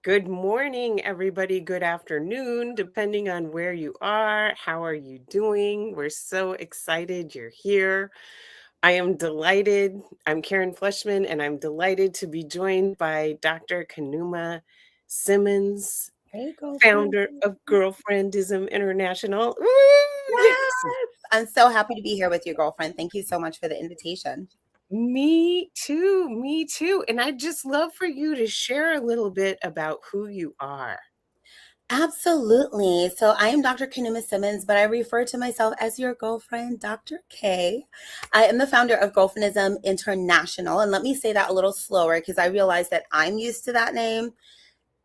Good morning, everybody. Good afternoon, depending on where you are. How are you doing? We're so excited you're here. I am delighted. I'm Karen Fleshman, and I'm delighted to be joined by Dr. Khnuma Simmonds, Hey, girlfriend. founder of Girlfriendism International. Yes. I'm so happy to be here with you, girlfriend. Thank you so much for the invitation. Me too. Me too. And I'd just love for you to share a little bit about who you are. Absolutely. So I am Dr. Khnuma Simmonds, but I refer to myself as your girlfriend, Dr. K. I am the founder of Girlfriendism International. And let me say that a little slower because I realize that I'm used to that name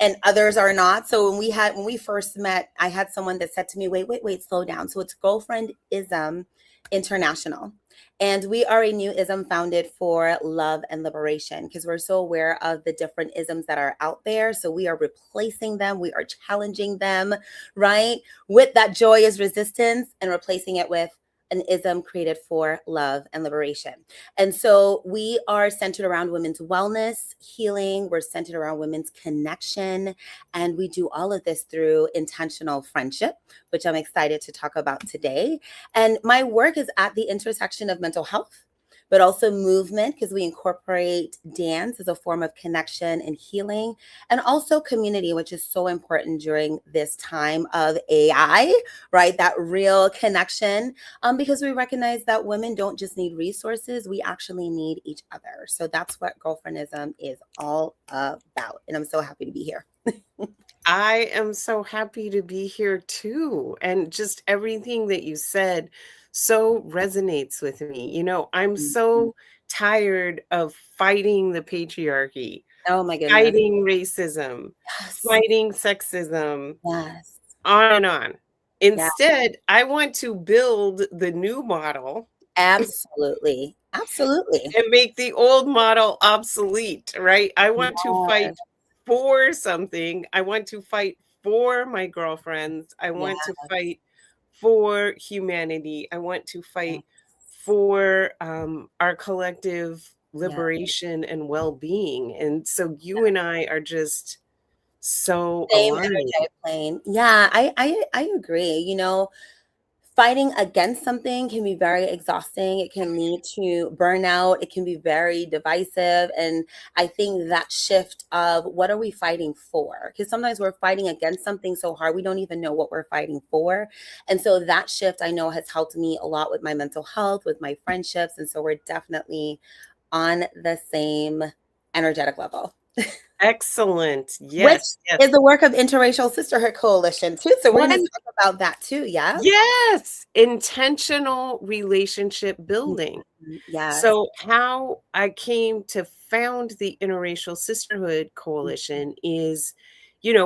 and others are not. So when we first met, I had someone that said to me, wait, slow down. So it's Girlfriendism International. And we are a new ism founded for love and liberation because we're so aware of the different isms that are out there. So we are replacing them. We are challenging them, right? With that joyous resistance and replacing it with an ism created for love and liberation. And so we are centered around women's wellness, healing. We're centered around women's connection. And we do all of this through intentional friendship, which I'm excited to talk about today. And my work is at the intersection of mental health, but also movement, because we incorporate dance as a form of connection and healing, and also community, which is so important during this time of AI, right? That real connection, because we recognize that women don't just need resources, we actually need each other. So that's what Girlfriendism is all about. And I'm so happy to be here. I am so happy to be here too. And just everything that you said so resonates with me. I'm so tired of fighting the patriarchy, Oh my goodness. fighting racism, Yes. fighting sexism, Yes. on and on. Yeah. Instead, I want to build the new model Absolutely. Absolutely. and make the old model obsolete, right? I want to Yes. fight for something. I want to fight for my girlfriends. I want to fight for humanity. I want to fight for our collective liberation and well-being. And so you and I are just so Same aligned. energetic plane. Yeah, I agree. Fighting against something can be very exhausting. It can lead to burnout. It can be very divisive. And I think that shift of what are we fighting for? Because sometimes we're fighting against something so hard, we don't even know what we're fighting for. And so that shift I know has helped me a lot with my mental health, with my friendships. And so we're definitely on the same energetic level. Excellent. Which Yes, yes. is the work of Interracial Sisterhood Coalition too. So we're going to talk about that too. Yeah. Yes, intentional relationship building. Yes. So, how I came to found the Interracial Sisterhood Coalition is,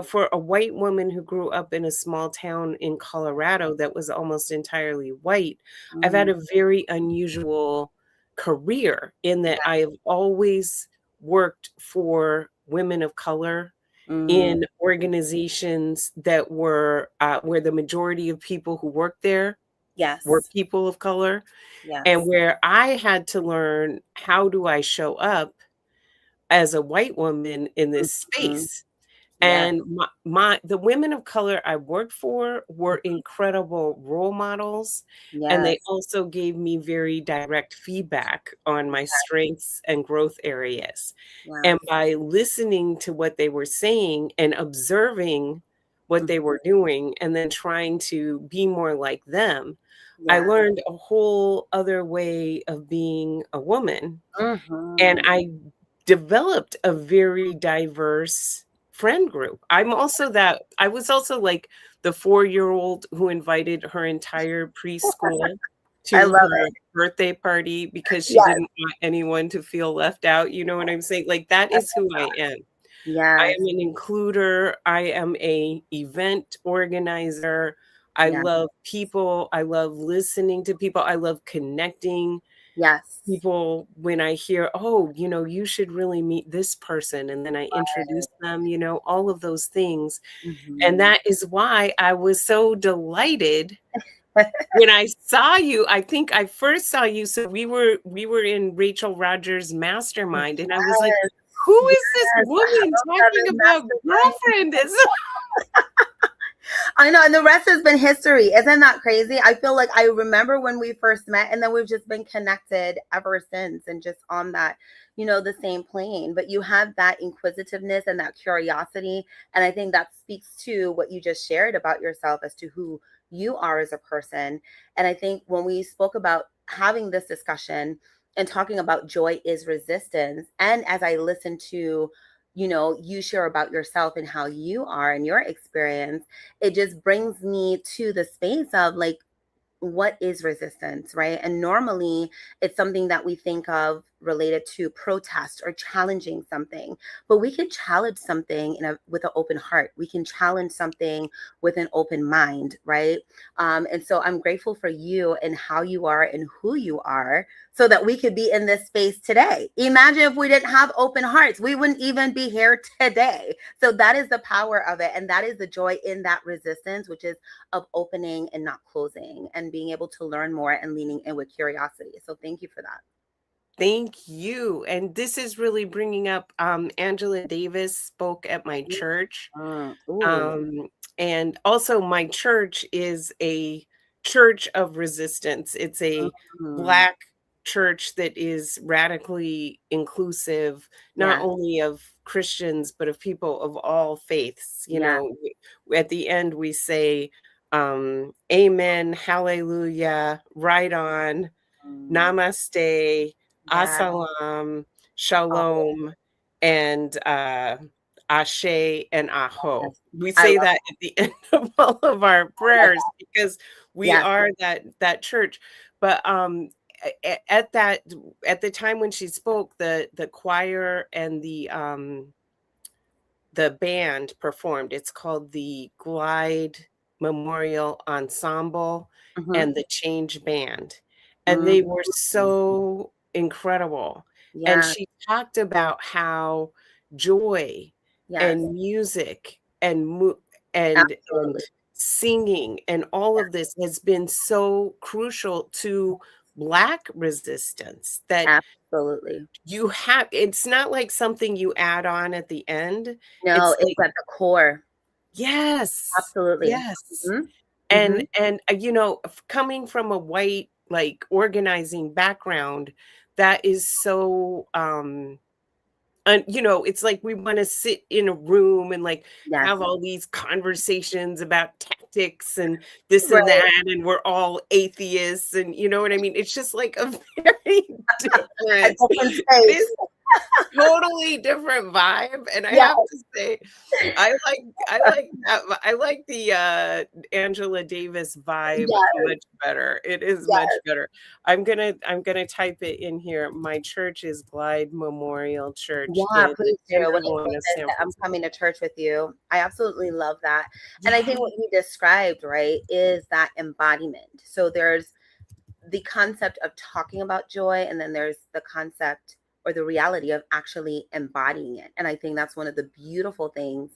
for a white woman who grew up in a small town in Colorado that was almost entirely white, I've had a very unusual career in that I have always worked for women of color in organizations that were where the majority of people who worked there were Yes. people of color, and Yes. where I had to learn how do I show up as a white woman in this Mhm. space. Yeah. And the women of color I worked for were incredible role models, and they Yes. also gave me very direct feedback on my strengths and growth areas. And Yes. by listening to what they were saying and observing what they Mhm. were doing and then trying to be more like them, I Yeah. learned a whole other way of being a woman. And Mhm. I developed a very diverse friend group. I was also like the 4-year-old who invited her entire preschool I to love her it. birthday party because she Yes. didn't want anyone to feel left out, you know what I'm saying? Like, that is who I am. I Yes. am an includer, I am a event organizer, I Yeah. love people, I love listening to people, I love connecting Yes. people when I hear, "Oh, you should really meet this person," and then I introduce them, all of those things, and Mhm. that is why I was so delighted when I saw you. I think I first saw you, so we were in Rachel Rogers' mastermind, and I was like, Yes. Who Yes, is this I woman wrote that talking in about Mastermind. girlfriendism? I know, and the rest has been history. Isn't that crazy? I feel like I remember when we first met, and then we've just been connected ever since, and just on that, the same plane. But you have that inquisitiveness and that curiosity, and I think that speaks to what you just shared about yourself as to who you are as a person. And I think when we spoke about having this discussion and talking about joy is resistance, and as I listened to you share about yourself and how you are and your experience, it just brings me to the space of like, what is resistance, right? And normally it's something that we think of related to protest or challenging something, but we can challenge something with an open heart. We can challenge something with an open mind, right? And so I'm grateful for you and how you are and who you are, so that we could be in this space today. Imagine if we didn't have open hearts, we wouldn't even be here today. So that is the power of it, and that is the joy in that resistance, which is of opening and not closing, and being able to learn more and leaning in with curiosity. So thank you for that. Thank you. And this is really bringing up Angela Davis spoke at my church. Ooh, Um, and also, my church is a church of resistance. It's a mm, Black church that is radically inclusive, not yes, only of Christians, but of people of all faiths. yes, At the end, we say, Amen, Hallelujah, right on, mm, Namaste, yes. Assalam, Oh, Shalom, and Ashe and Aho. yes. We I say love that at the end of all of our prayers that. because we Yes. are that church. But at the time when she spoke, the choir and the band performed. It's called the Glide Memorial Ensemble Mm-hmm. and the Change Band. And Mm, they were so incredible. And yes. she talked about how joy Yes. and music and Absolutely. singing and all Yeah, of this has been so crucial to Black resistance that absolutely. it's not like something you add on at the end. No, It's it's like, at the core. yes, Absolutely. yes. Hmm. Hmm. And coming from a white, like, organizing background, that is so, and it's like we want to sit in a room and like Yes. have all these conversations about tactics and this and Right. that, and we're all atheists, and you know what I mean? It's just like a very A different, different it space. is totally different vibe, and I Yeah. have to say, I like the Angela Davis vibe Yeah. much better. It is much Yeah. better. I'm gonna type it in here. My church is Glide Memorial Church Yeah, in please do. When I say Tenderloin of this, San that I'm Francisco. coming to church with you. I absolutely love that. And I Yeah. think what you described, right, is that embodiment. So there's the concept of talking about joy, and then there's the concept or the reality of actually embodying it. And I think that's one of the beautiful things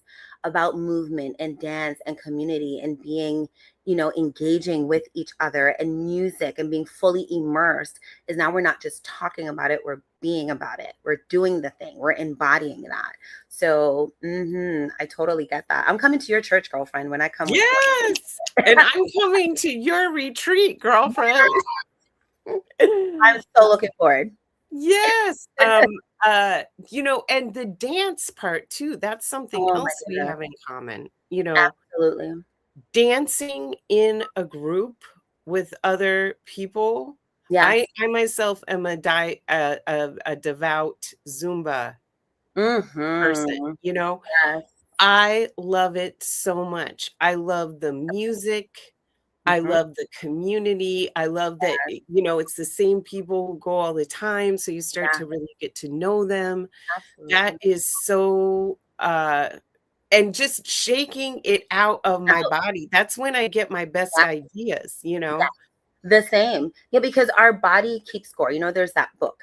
about movement and dance and community and being, engaging with each other and music and being fully immersed, is now we're not just talking about it, we're being about it, we're doing the thing, we're embodying that. So I totally get that. I'm coming to your church, girlfriend, when I come with Yes. And I'm coming to your retreat, girlfriend. I'm so looking forward. Yes. And the dance part too, that's something Oh my else we goodness. have in common. Absolutely. Dancing in a group with other people. I Yes. I myself am a devout Zumba person, Mhm. you know? Yes. I love it so much. I love the music. I Mhm. love the community. I love that, Yes. it's the same people who go all the time, so you start Yeah, to really get to know them. That absolutely. is so, and just shaking it out of my Oh, body. That's when I get my best yeah, ideas, you yeah. know? The same. Yeah, because our body keeps score. There's that book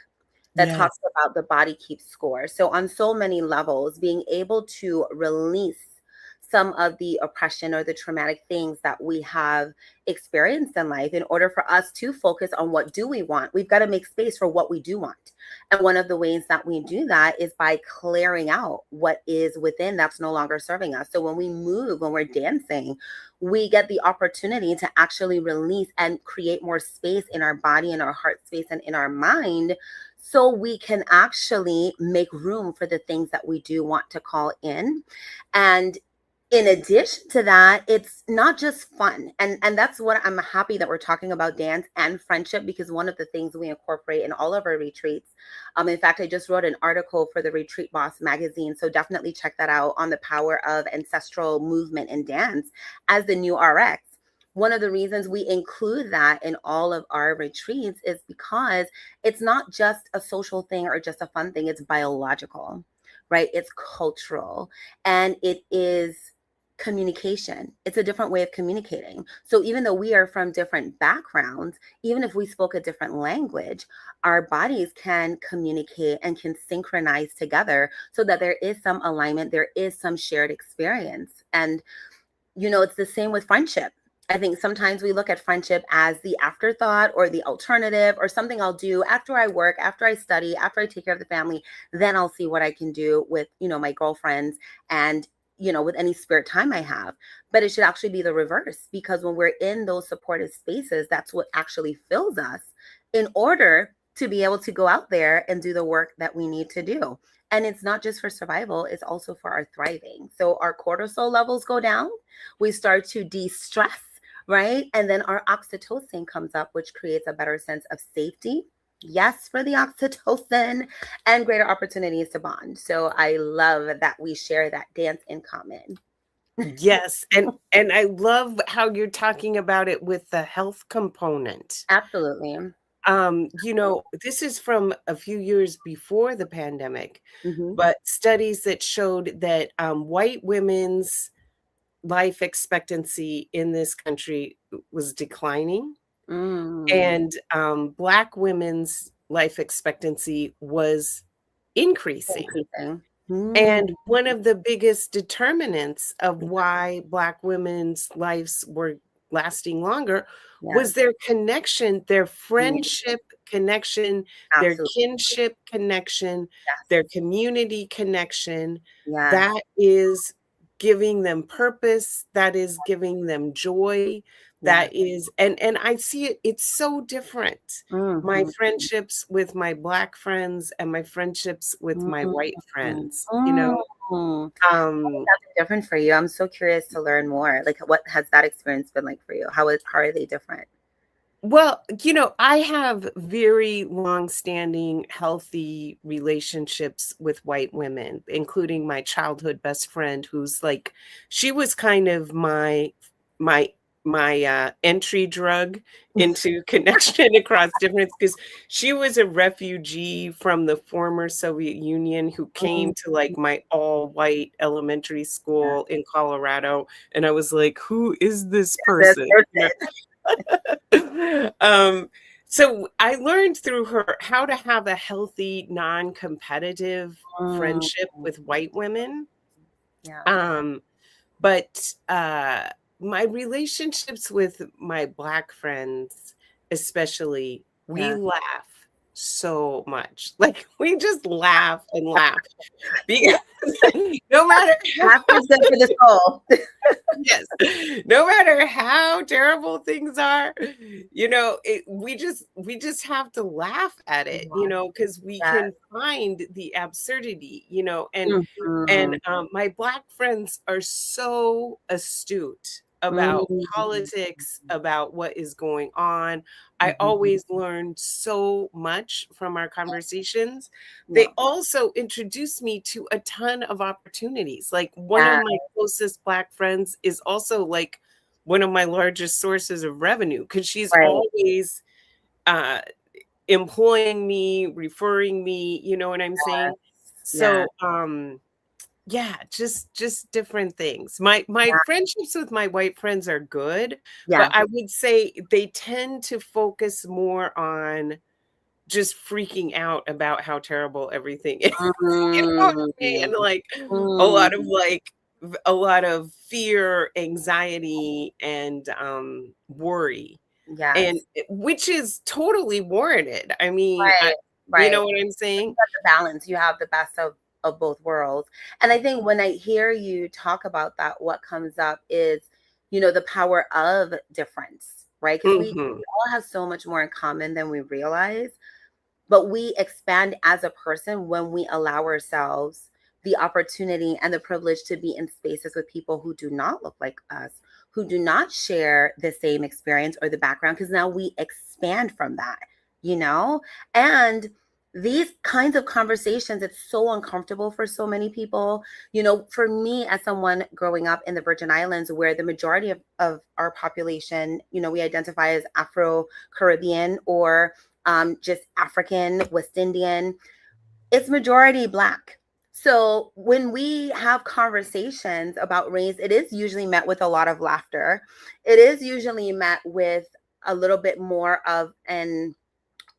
that Yes. talks about the body keeps score. So on so many levels, being able to release some of the oppression or the traumatic things that we have experienced in life. In order for us to focus on what do we want, we've got to make space for what we do want. And one of the ways that we do that is by clearing out what is within that's no longer serving us. So when we move, when we're dancing, we get the opportunity to actually release and create more space in our body, in our heart space, and in our mind, so we can actually make room for the things that we do want to call in. And in addition to that, it's not just fun. And that's what I'm happy that we're talking about, dance and friendship, because one of the things we incorporate in all of our retreats, in fact, I just wrote an article for the Retreat Boss magazine, so definitely check that out, on the power of ancestral movement and dance as the new RX. One of the reasons we include that in all of our retreats is because it's not just a social thing or just a fun thing, it's biological, right? It's cultural, and it is communication. It's a different way of communicating. So even though we are from different backgrounds, even if we spoke a different language, our bodies can communicate and can synchronize together so that there is some alignment, there is some shared experience. And, it's the same with friendship. I think sometimes we look at friendship as the afterthought or the alternative or something I'll do after I work, after I study, after I take care of the family. Then I'll see what I can do with, my girlfriends and, with any spare time I have. But it should actually be the reverse, because when we're in those supportive spaces, that's what actually fills us in order to be able to go out there and do the work that we need to do. And it's not just for survival, it's also for our thriving. So our cortisol levels go down, we start to de-stress, right? And then our oxytocin comes up, which creates a better sense of safety. Yes, for the oxytocin, and greater opportunities to bond. So I love that we share that dance in common. Yes, and I love how you're talking about it with the health component. Absolutely. This is from a few years before the pandemic, Mm-hmm. but studies that showed that white women's life expectancy in this country was declining, and Black women's life expectancy was increasing. And one of the biggest determinants of why Black women's lives were lasting longer was their connection, their friendship connection, their kinship connection, their community connection. That is giving them purpose, that is giving them joy, that is, and I see it, it's so different. My friendships with my Black friends and my friendships with my white friends, That's different for you. I'm so curious to learn more. Like, what has that experience been like for you? How are they different? Well, I have very long-standing, healthy relationships with white women, including my childhood best friend, who's like, she was kind of my entry drug into connection across difference, because she was a refugee from the former Soviet Union who came to like my all-white elementary school in Colorado, and I was like, who is this person? So I learned through her how to have a healthy, non-competitive friendship with white women. But my relationships with my Black friends, especially, we laugh so much. Like, we just laugh and laugh. Because no matter how good for the soul. Yes, no matter how terrible things are, we just have to laugh at it, because we can find the absurdity, and my Black friends are so astute about politics, about what is going on. I always learn so much from our conversations. They also introduced me to a ton of opportunities. Like, one of my closest Black friends is also like one of my largest sources of revenue, because she's always employing me, referring me, you know what I'm saying? So yeah, just different things. My friendships with my white friends are good, but I would say they tend to focus more on just freaking out about how terrible everything is. You know what I mean? And like a lot of like a lot of fear, anxiety, and worry, and Yes. which is totally warranted. I mean, Right, you right. know what I'm You saying? have the balance. You have the best of both worlds. And I think when I hear you talk about that, what comes up is, the power of difference, right? Because we Hmm. all have so much more in common than we realize, but we expand as a person when we allow ourselves the opportunity and the privilege to be in spaces with people who do not look like us, who do not share the same experience or the background, because now we expand from that, you know? And these kinds of conversations, it's so uncomfortable for so many people. For me, as someone growing up in the Virgin Islands, where the majority of our population, we identify as Afro Caribbean or just African, West Indian, it's majority Black. So when we have conversations about race, it is usually met with a lot of laughter. It is usually met with a little bit more of an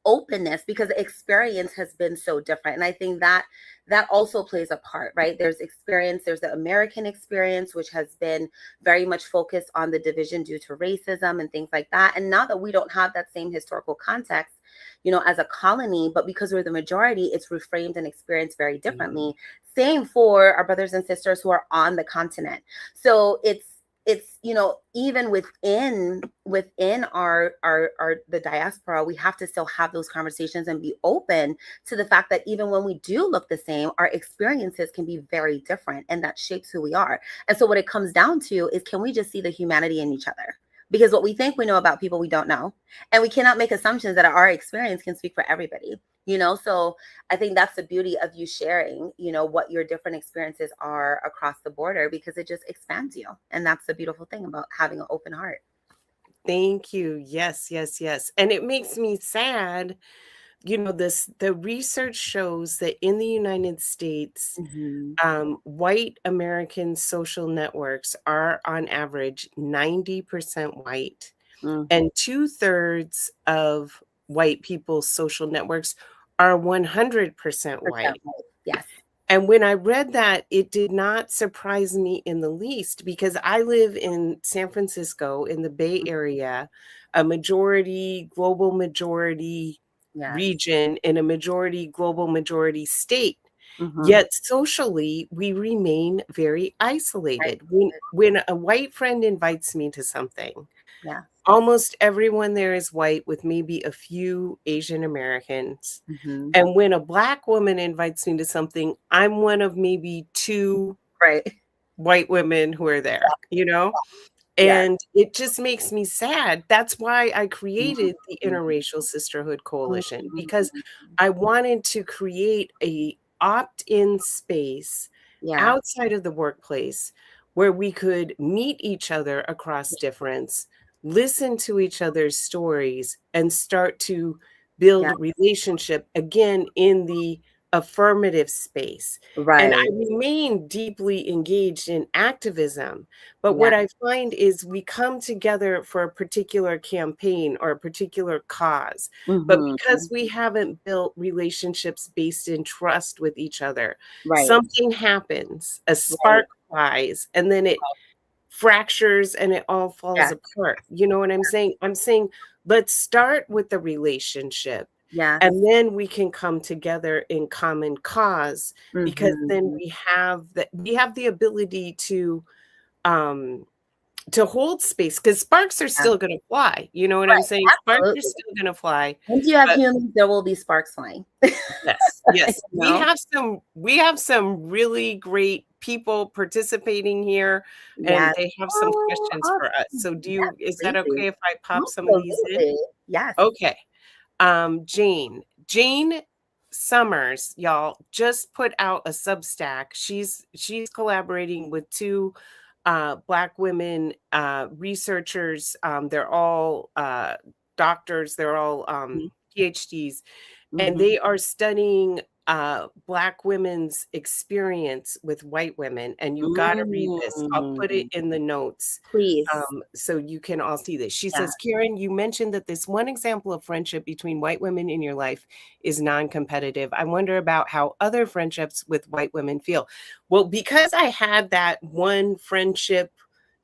openness because the experience has been so different. And I think that also plays a part, right? There's experience, there's the American experience, which has been very much focused on the division due to racism and things like that. And now that we don't have that same historical context, as a colony, but because we're the majority, it's reframed and experienced very differently. Same for our brothers and sisters who are on the continent. So it's even within our the diaspora, we have to still have those conversations and be open to the fact that even when we do look the same, our experiences can be very different, and that shapes who we are. And so what it comes down to is, can we just see the humanity in each other? Because what we think we know about people, we don't know, and we cannot make assumptions that our experience can speak for everybody. So I think that's the beauty of you sharing, what your different experiences are across the border, because it just expands you. And that's the beautiful thing about having an open heart. Thank you. Yes, yes, yes. And it makes me sad. The research shows that in the United States, Hmm. white American social networks are on average 90% white, Hmm. and two-thirds of white people's social networks are 100% white. Yes. And when I read that, it did not surprise me in the least because I live in San Francisco in the Bay Area, a majority, global majority Yes. region in a majority, global majority state. Hmm. Yet socially, we remain very Right. isolated. When a white friend invites me to something, Yeah. almost everyone there is white with maybe a few Asian Americans. Hmm. And when a Black woman invites me to something, I'm one of maybe 2 Right. white women who are there, you know? Yeah. And it just makes me sad. That's why I created the Mhm. Interracial Sisterhood Coalition, because Mhm. I wanted to create a opt-in space Yeah. outside of the workplace where we could meet each other across difference, listen to each other's stories, and start to Yeah. build relationship again in the affirmative space. And I Right. remain deeply engaged in activism, but Yeah. what I find is we come together for a particular campaign or a particular cause. But because Hmm. we haven't built relationships based in trust with each other, Right. something happens, a Right. spark flies, and then it fractures and it all falls Yes. apart. You know what I'm saying? I'm saying, let's start with the relationship, Yes. and then we can come together in common cause, because then Hmm. we have the ability um to hold space, because sparks are Yeah. still going to fly. You know what I'm Right. saying? Sparks are Absolutely. still going to fly. Once you have But humans, there will be sparks flying. yes, You yes, we know? have some really great people participating here, and Yes. they have some Oh, questions for us. awesome. So Yes, is that please. okay if I pop some of these in? Absolutely. Yes. Okay. Jane Summers, y'all, just put out a Substack. She's collaborating with two Black women researchers. They're all doctors, they're all Mhm. PhDs, and Mhm. they are studying Black women's experience with white women, and you've got to read this. I'll put it Mm. in the notes Please. so you can all see this. She Yeah. says, Karen, you mentioned that this one example of friendship between white women in your life is non-competitive. I wonder about how other friendships with white women feel. Well, because I had that one friendship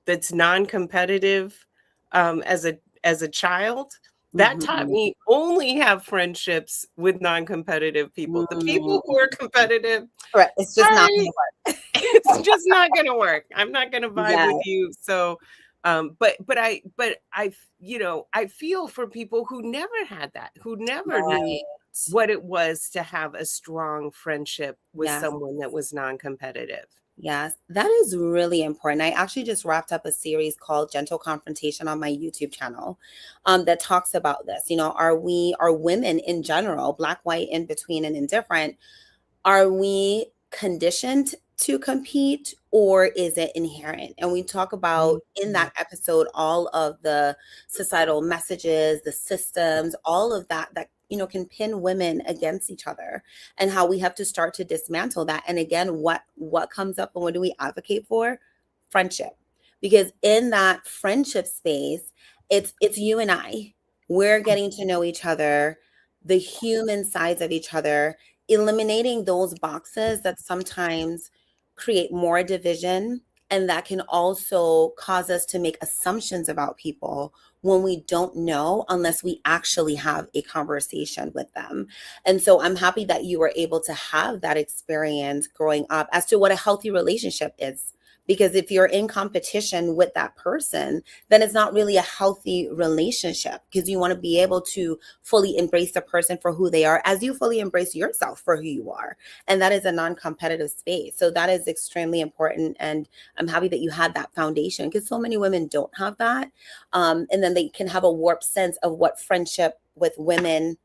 that's non-competitive as a child, that taught Mhm. me only have friendships with non-competitive people. The people who are Mm. competitive, Correct. It's just not sorry, gonna work. it's just not gonna work. I'm not gonna vibe Yeah. with you. So, you know, I feel for people who never had that, who never knew Right. what it was to have a strong friendship with Yes. someone that was non-competitive. Yes, that is really important. I actually just wrapped up a series called Gentle Confrontation on my YouTube channel, that talks about this. You know, are women in general, Black, white, in between, and indifferent, are we conditioned to compete, or is it inherent? And we talk about in Mhm. that episode all of the societal messages, the systems, all of that that can pin women against each other, and how we have to start to dismantle that. And again, what comes up and what do we advocate for? Friendship. Because in that friendship space, it's you and I. We're getting to know each other, the human sides of each other, eliminating those boxes that sometimes create more division, and that can also cause us to make assumptions about people when we don't know unless we actually have a conversation with them. And so I'm happy that you were able to have that experience growing up as to what a healthy relationship is. Because if you're in competition with that person, then it's not really a healthy relationship, because you want to be able to fully embrace the person for who they are as you fully embrace yourself for who you are. And that is a non-competitive space. So that is extremely important. And I'm happy that you had that foundation, because so many women don't have that. And then they can have a warped sense of what friendship with women,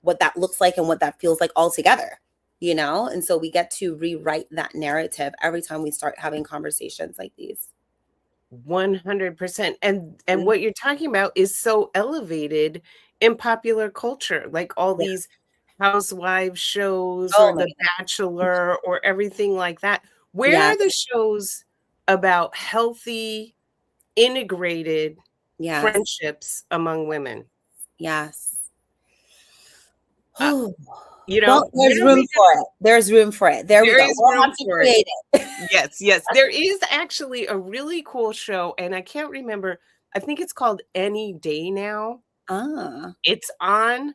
what that looks like and what that feels like altogether. And so we get to rewrite that narrative every time we start having conversations like these. 100%. And Mhm. what you're talking about is so elevated in popular culture, like all Yeah. these housewives shows Oh or my The goodness. Bachelor or everything like that. Where Yes. are the shows about healthy, integrated Yes. friendships among women? Yes. Uh, Oh, you well, know, when there's are room we for gonna it. There's room for it. There we there go. is We'll room have to for it. create it. Yes, yes. There is actually a really cool show, and I can't remember. I think it's called Any Day Now. Ah, It's on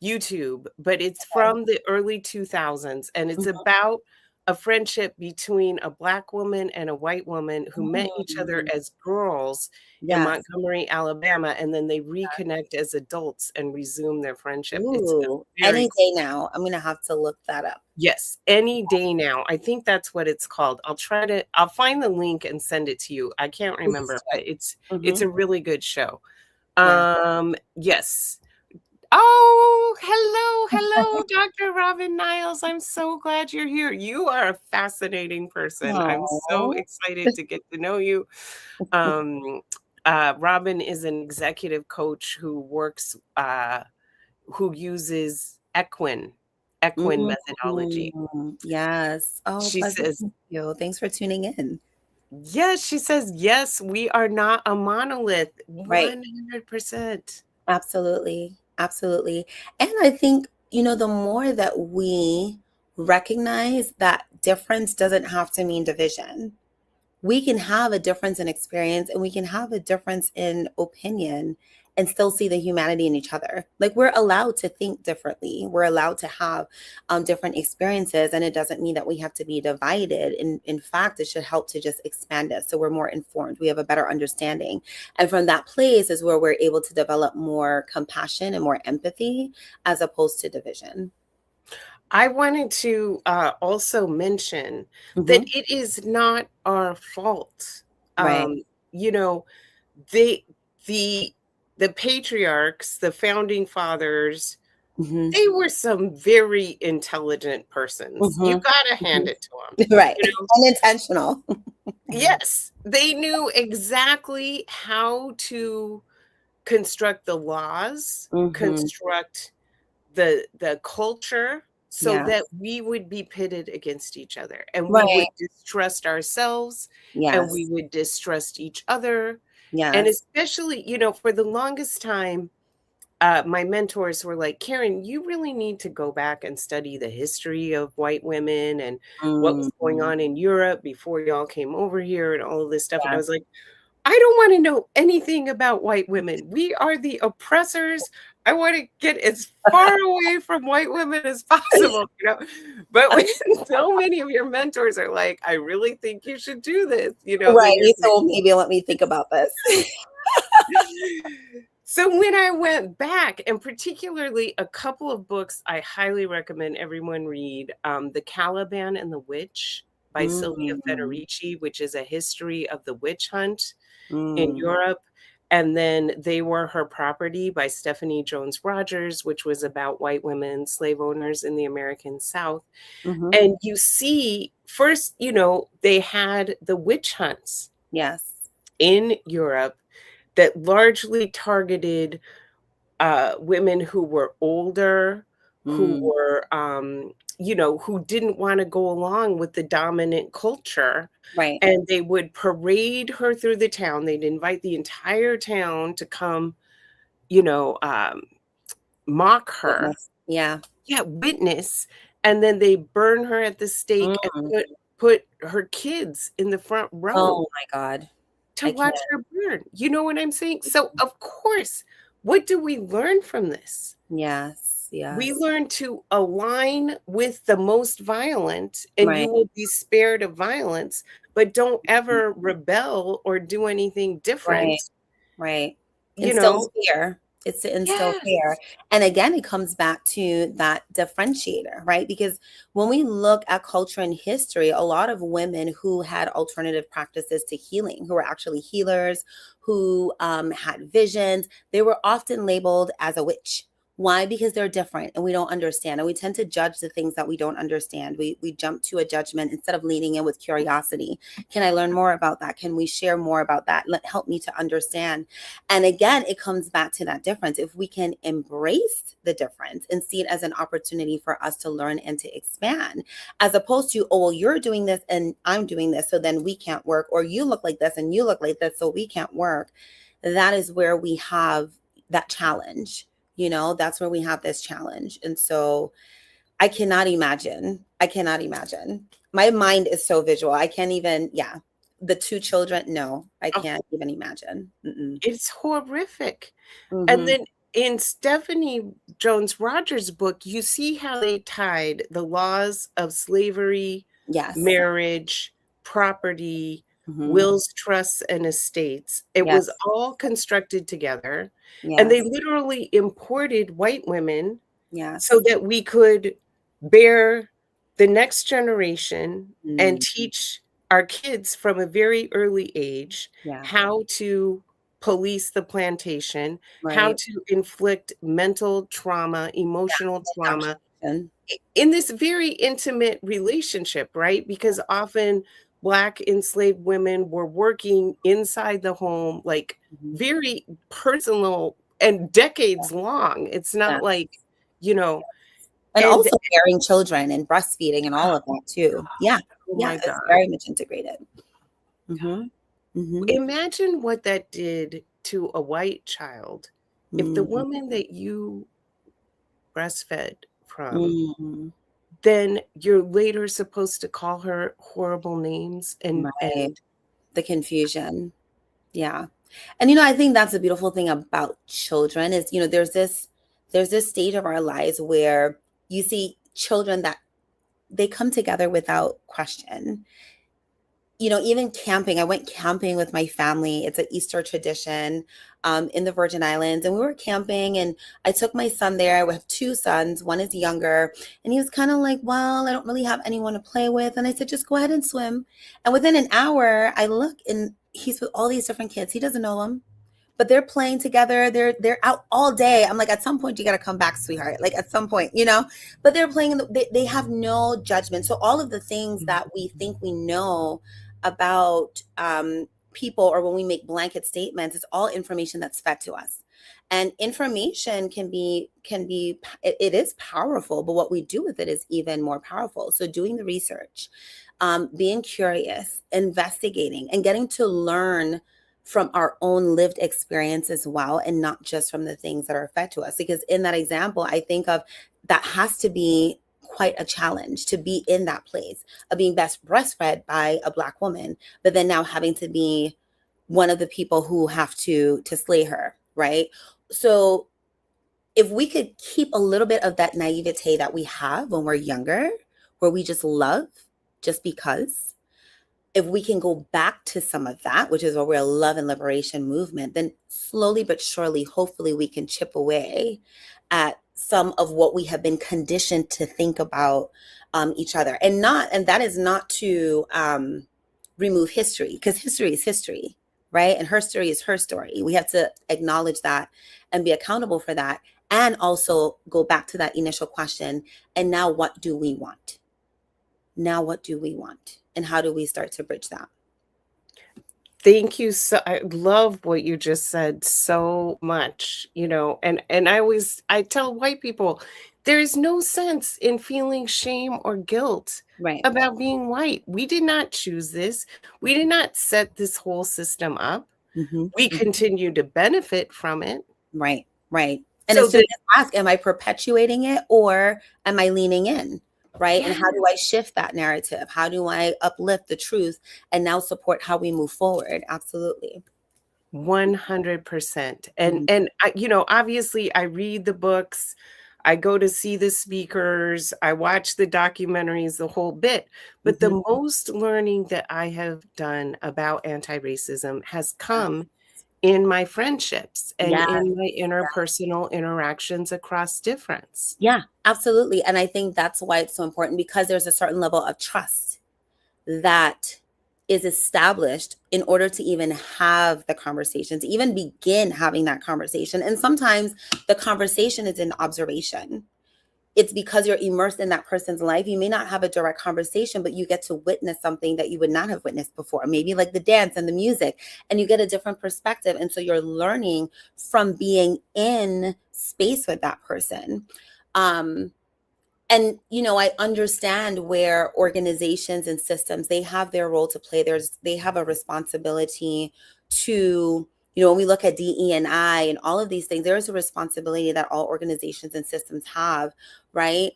YouTube, but it's okay. from the early 2000s, and it's Mhm, about a friendship between a Black woman and a white woman who met each other mhm. as girls in Yes. Montgomery, Alabama, and then they reconnect as adults and resume their friendship. It's a Ooh, very any cool day show. now. I'm gonna have to look that up. Yes, Any Day Now. I think that's what it's called. I'll find the link and send it to you. I can't Please remember, do. but it's Mhm. a really good show. Yeah. Yes. Oh, hello, Dr. Robin Niles. I'm so glad you're here. You are a fascinating person. I'm so Aw. excited to get to know you. Um, Robin is an executive coach who uses equine methodology. Yes. Oh, She pleasure to says, meet you. Thanks for tuning in. yes, she says, yes, we are not a monolith. Right. 100%. Absolutely. Absolutely. And I think, the more that we recognize that difference doesn't have to mean division, we can have a difference in experience and we can have a difference in opinion and still see the humanity in each other. Like, we're allowed to think differently. We're allowed to have different experiences, and it doesn't mean that we have to be divided. In fact, it should help to just expand us so we're more informed. We have a better understanding. And from that place is where we're able to develop more compassion and more empathy as opposed to division. I wanted to also mention that Hmm. it is not our fault. Right. You know, they the the patriarchs, the founding fathers, Hmm. they were some very intelligent persons. You Hmm. gotta Hmm. hand it to them. Right. You know, Unintentional. yes, they knew exactly how to construct the laws, Hmm. construct the culture so Yeah. that we would be pitted against each other, and we would Right. distrust ourselves, and we Yes. would distrust each other. And Yes. especially, for the longest time, my mentors were like, Karen, you really need to go back and study the history of white women and what was going Mhm. on in Europe before y'all came over here and all of this stuff. And I Yes. was like, I don't want to know anything about white women. We are the oppressors. I want to get as far away from white women as possible. But when so many of your mentors are like, I really think you should do this, then Right. you're You said, like, well, maybe let me think about this. so when I went back, and particularly a couple of books I highly recommend everyone read, The Caliban and the Witch by Sylvia Mm. Federici, which is a history of the witch hunt in Mm. Europe. And then They Were Her Property by Stephanie Jones Rogers, which was about white women slave owners in the American South. Mhm. And you see, first, they had the witch hunts Yes. in Europe that largely targeted women who were older, who Mm. were, who didn't want to go along with the dominant culture. Right. And they would parade her through the town. They'd invite the entire town to come, you know, um, mock her. Witness. Yeah. Yeah, witness. And then they burn her at the stake and Mm. put her kids in the front row Oh my God. to I can't. watch her burn. You know what I'm saying? So, of course, what do we learn from this? Yes. We Yes. learn to align with the most violent, and Right. you will be spared of violence, but don't ever rebel or do anything Right. different, Right. you Instills know? fear. It's to instill fear. Yes. And again, it comes back to that differentiator, right? Because when we look at culture and history, a lot of women who had alternative practices to healing, who were actually healers, who had visions, they were often labeled as a witch. Why? Because they're different and we don't understand. And we tend to judge the things that we don't understand. We jump to a judgment instead of leaning in with curiosity. Can I learn more about that? Can we share more about that? Help me to understand. And again, it comes back to that difference. If we can embrace the difference and see it as an opportunity for us to learn and to expand, as opposed to, oh, well, you're doing this and I'm doing this, so then we can't work, or you look like this and you look like this, so we can't work. That is where we have that challenge. That's where we have this challenge. And so I cannot imagine. I cannot imagine. My mind is so visual. I can't even, yeah. The two children, no, I Oh, can't even imagine. Mm-mm. it's horrific. And Mhm. then in Stephanie Jones Rogers' book, you see how they tied the laws of slavery, Yes. marriage, property, Mhm. wills, trusts, and estates. It was Yes. all constructed together. And they Yes. literally imported white women so Yes. that we could bear the next generation and Mm. teach our kids from a very early age Yeah. how to police the plantation, how Right. to inflict mental trauma, emotional trauma Indoctrination. in this very intimate relationship, right? Because often Black enslaved women were working inside the home, like Mhm. very personal and decades long. It's Yeah. not like, you know, And and also bearing children and breastfeeding and all of that too. Yeah. oh Yeah. my It's God. very much integrated. Mm-hmm. Mm-hmm. Imagine what that did to a white child if the Mm-hmm. woman that you breastfed from, Mm-hmm. then you're later supposed to call her horrible names and Right. The confusion. Yeah. And I think that's the beautiful thing about children is, there's this stage of our lives where you see children that they come together without question. Even camping, I went camping with my family. It's an Easter tradition in the Virgin Islands. And we were camping and I took my son there. I have two sons. One is younger. And he was kind of like, well, I don't really have anyone to play with. And I said, just go ahead and swim. And within an hour, I look and he's with all these different kids. He doesn't know them, but they're playing together. They're out all day. I'm like, at some point you got to come back, sweetheart. Like at some point. But they're playing. They have no judgment. So all of the things that we think we know about people, or when we make blanket statements, it's all information that's fed to us. And information it is powerful, but what we do with it is even more powerful. So doing the research, being curious, investigating, and getting to learn from our own lived experience as well, and not just from the things that are fed to us. Because in that example, I think of that has to be quite a challenge to be in that place of being best breastfed by a Black woman, but then now having to be one of the people who have to slay her, right? So if we could keep a little bit of that naivete that we have when we're younger, where we just love just because, if we can go back to some of that, which is where we're a love and liberation movement, then slowly but surely, hopefully we can chip away at some of what we have been conditioned to think about each other. And that is not to remove history, because history is history, right? And her story is her story. We have to acknowledge that and be accountable for that. And also go back to that initial question. And now what do we want? Now what do we want? And how do we start to bridge that? Thank you. So I love what you just said so much, and I tell white people, there is no sense in feeling shame or guilt Right. about being white. We did not choose this. We did not set this whole system up. Mm-hmm. We continue to benefit from it. Right. Right. And So it's to ask, am I perpetuating it or am I leaning in? Right. Yeah. And how do I shift that narrative? How do I uplift the truth and now support how we move forward? Absolutely. 100%. And obviously I read the books, I go to see the speakers, I watch the documentaries, the whole bit. But the most learning that I have done about anti-racism has come in my friendships and in my interpersonal interactions across difference. Yeah, absolutely. And I think that's why it's so important, because there's a certain level of trust that is established in order to even have the conversation, to even begin having that conversation. And sometimes the conversation is in observation. It's because you're immersed in that person's life. You may not have a direct conversation, but you get to witness something that you would not have witnessed before, maybe like the dance and the music, and you get a different perspective. And so you're learning from being in space with that person. And, I understand where organizations and systems, they have their role to play. They have a responsibility to, when we look at DE&I and all of these things, there is a responsibility that all organizations and systems have, right?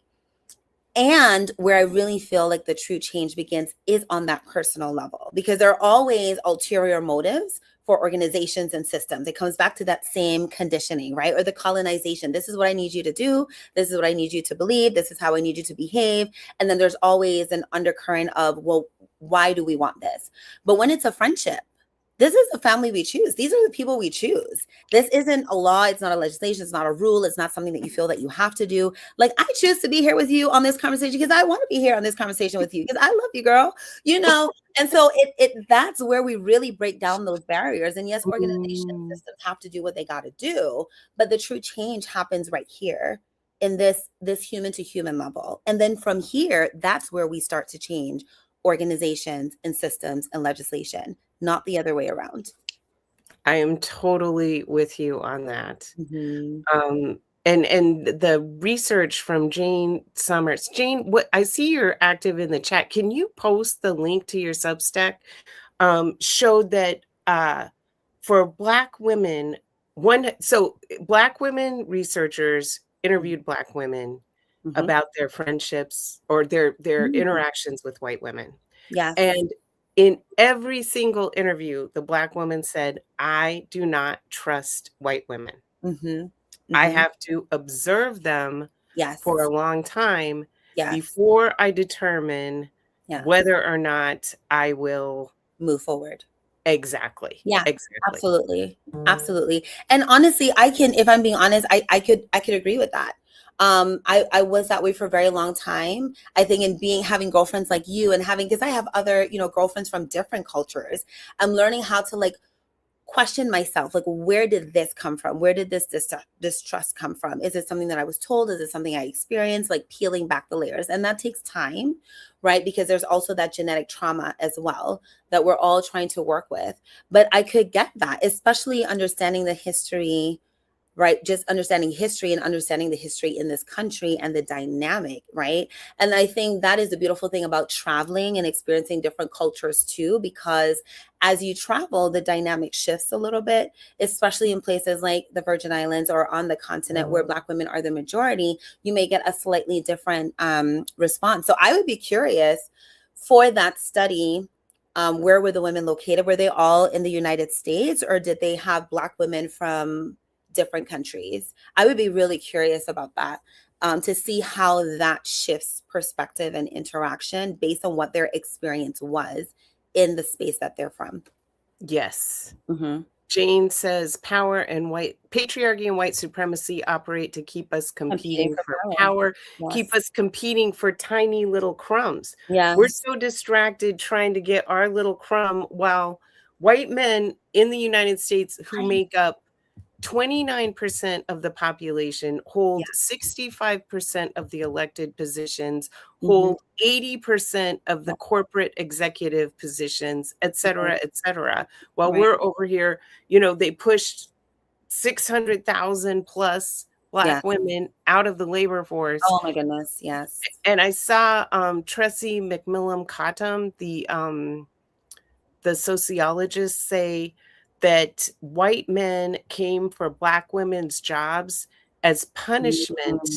And where I really feel like the true change begins is on that personal level, because there are always ulterior motives for organizations and systems. It comes back to that same conditioning, right? Or the colonization. This is what I need you to do. This is what I need you to believe. This is how I need you to behave. And then there's always an undercurrent of, well, why do we want this? But when it's a friendship, this is the family we choose. These are the people we choose. This isn't a law. It's not a legislation. It's not a rule. It's not something that you feel that you have to do. Like, I choose to be here with you on this conversation because I want to be here on this conversation with you because I love you, girl. And so that's where we really break down those barriers. And yes, organizations, systems have to do what they got to do, but the true change happens right here in this human to human level. And then from here, that's where we start to change organizations and systems and legislation, not the other way around. I am totally with you on that. And the research from Jane Summers. Jane, what I see you're active in the chat. Can you post the link to your Substack? Showed that for Black women, Black women researchers interviewed Black women about their friendships or their interactions with white women. Yeah. And in every single interview, the Black woman said, I do not trust white women. I have to observe them for a long time before I determine whether or not I will move forward. Exactly. Yeah, exactly. Absolutely. And honestly, if I'm being honest, I could agree with that. I was that way for a very long time. I think having girlfriends like you and because I have other, girlfriends from different cultures, I'm learning how to question myself, where did this come from? Where did this distrust come from? Is it something that I was told? Is it something I experienced? Peeling back the layers. And that takes time, right? Because there's also that genetic trauma as well that we're all trying to work with. But I could get that, especially understanding the history right? Just understanding history and understanding the history in this country and the dynamic, right? And I think that is the beautiful thing about traveling and experiencing different cultures too, because as you travel, the dynamic shifts a little bit, especially in places like the Virgin Islands or on the continent where Black women are the majority. You may get a slightly different response. So I would be curious for that study. Where were the women located? Were they all in the United States, or did they have Black women from different countries? I would be really curious about that, to see how that shifts perspective and interaction based on what their experience was in the space that they're from. Yes. Mm-hmm. Jane says power and white patriarchy and white supremacy operate to keep us competing for power, keep Yes. us competing for tiny little crumbs. Yes. We're so distracted trying to get our little crumb while white men in the United States who make up 29% of the population hold 65% of the elected positions, hold 80% of the corporate executive positions, et cetera, while we're over here, they pushed 600,000 plus Black women out of the labor force. Oh my goodness, yes. And I saw Tressie McMillan Cottom, the sociologists, say that white men came for Black women's jobs as punishment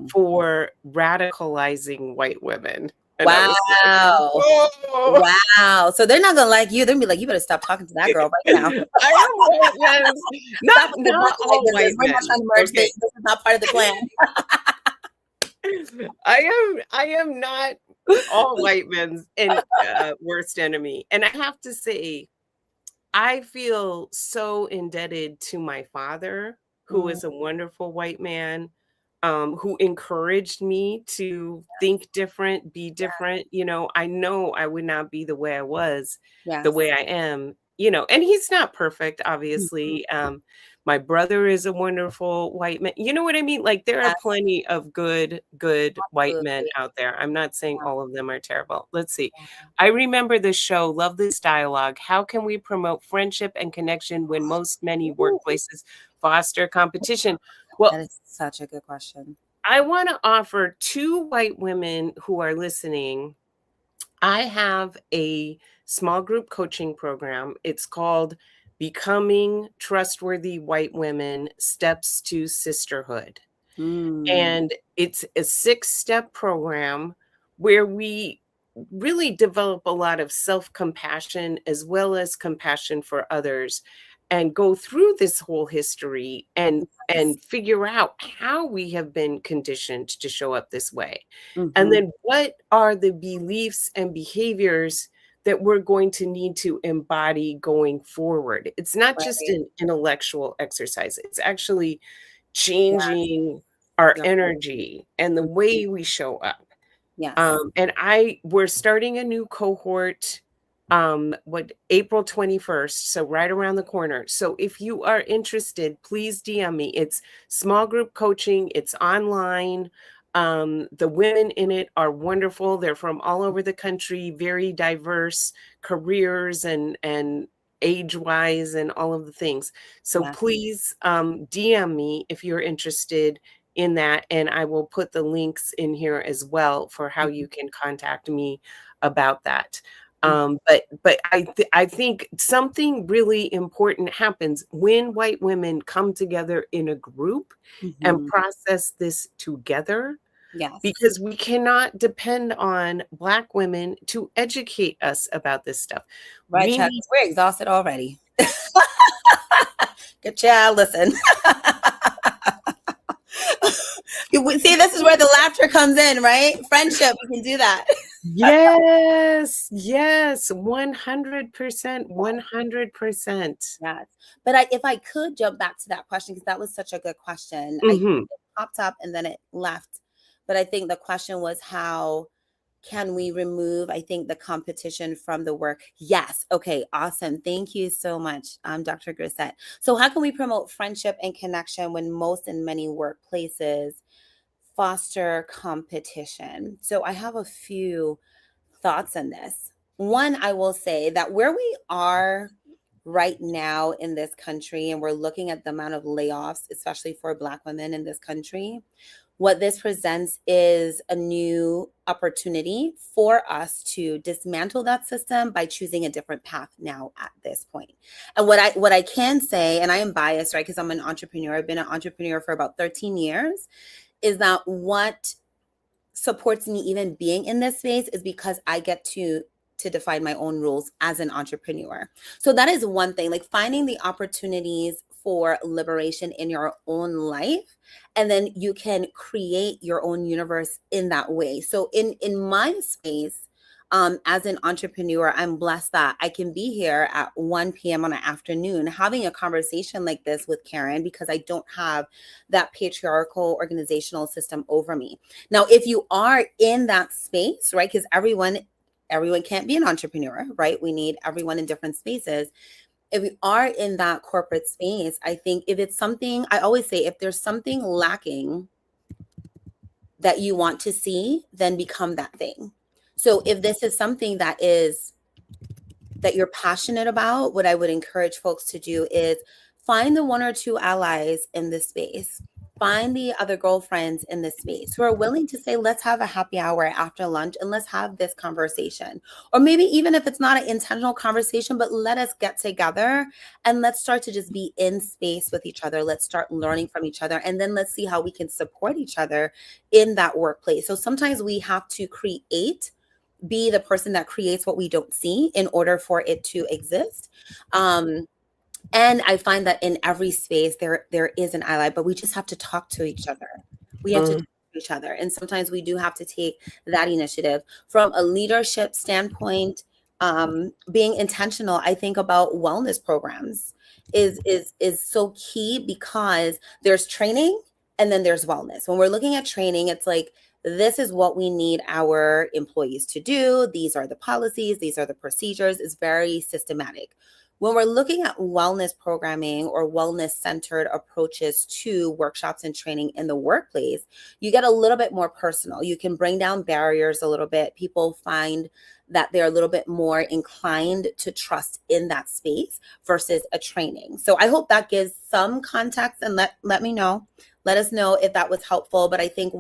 for radicalizing white women. And wow. Like, wow. So they're not going to like you. They're going to be like, you better stop talking to that girl right now. I am white men. Not all white men. We're not trying to merge things. This is not part of the plan. I am not all white men's worst enemy. And I have to say, I feel so indebted to my father, who is a wonderful white man, who encouraged me to think different, be different. I know I would not be the way I was, the way I am, and he's not perfect, obviously. My brother is a wonderful white man. You know what I mean? Like, there are plenty of good white men out there. I'm not saying all of them are terrible. Let's see. I remember the show, Love This Dialogue. How can we promote friendship and connection when many workplaces foster competition? Well, that is such a good question. I want to offer 2 white women who are listening. I have a small group coaching program. It's called Becoming Trustworthy White Women: Steps to Sisterhood. And it's a 6-step program where we really develop a lot of self-compassion as well as compassion for others, and go through this whole history and figure out how we have been conditioned to show up this way. And then what are the beliefs and behaviors that we're going to need to embody going forward. It's not just an intellectual exercise. It's actually changing our energy and the way we show up. And we're starting a new cohort April 21st, so right around the corner. So if you are interested, please DM me. It's small group coaching, it's online. The women in it are wonderful. They're from all over the country, very diverse careers and age-wise and all of the things. So please DM me if you're interested in that, and I will put the links in here as well for how you can contact me about that. But I think something really important happens when white women come together in a group and process this together. Because we cannot depend on Black women to educate us about this stuff. Right, Chuck, we're exhausted already. Good child, listen. See, this is where the laughter comes in, right? Friendship, we can do that. Yes, 100%, 100%. Yes. But if I could jump back to that question, because that was such a good question. It popped up and then it left. But I think the question was, how can we remove, I think, the competition from the work? Yes. Okay. Awesome. Thank you so much, Dr. Grissett. So how can we promote friendship and connection when most and many workplaces foster competition? So I have a few thoughts on this. One, I will say that where we are right now in this country, and we're looking at the amount of layoffs, especially for Black women in this country, what this presents is a new opportunity for us to dismantle that system by choosing a different path now at this point. And what I can say, and I am biased, right, because I'm an entrepreneur, I've been an entrepreneur for about 13 years, is that what supports me even being in this space is because I get to define my own rules as an entrepreneur. So that is one thing, like finding the opportunities for liberation in your own life, and then you can create your own universe in that way. So in my space, as an entrepreneur, I'm blessed that I can be here at 1 p.m. on an afternoon having a conversation like this with Karen, because I don't have that patriarchal organizational system over me. Now, if you are in that space, right, because everyone can't be an entrepreneur, right? We need everyone in different spaces. If you are in that corporate space, I think if it's something, I always say, if there's something lacking that you want to see, then become that thing. So if this is something that you're passionate about, what I would encourage folks to do is find the one or two allies in this space. Find the other girlfriends in this space who are willing to say, let's have a happy hour after lunch and let's have this conversation. Or maybe even if it's not an intentional conversation, but let us get together and let's start to just be in space with each other. Let's start learning from each other. And then let's see how we can support each other in that workplace. So sometimes we have to be the person that creates what we don't see in order for it to exist. And I find that in every space there is an ally, but we just have to talk to each other. We have to talk to each other. And sometimes we do have to take that initiative. From a leadership standpoint, being intentional, I think about wellness programs is so key, because there's training and then there's wellness. When we're looking at training, it's like, this is what we need our employees to do. These are the policies, these are the procedures. It's very systematic. When we're looking at wellness programming or wellness centered approaches to workshops and training in the workplace, you get a little bit more personal. You can bring down barriers a little bit. People find that they're a little bit more inclined to trust in that space versus a training. So I hope that gives some context, and let me know. Let us know if that was helpful. But I think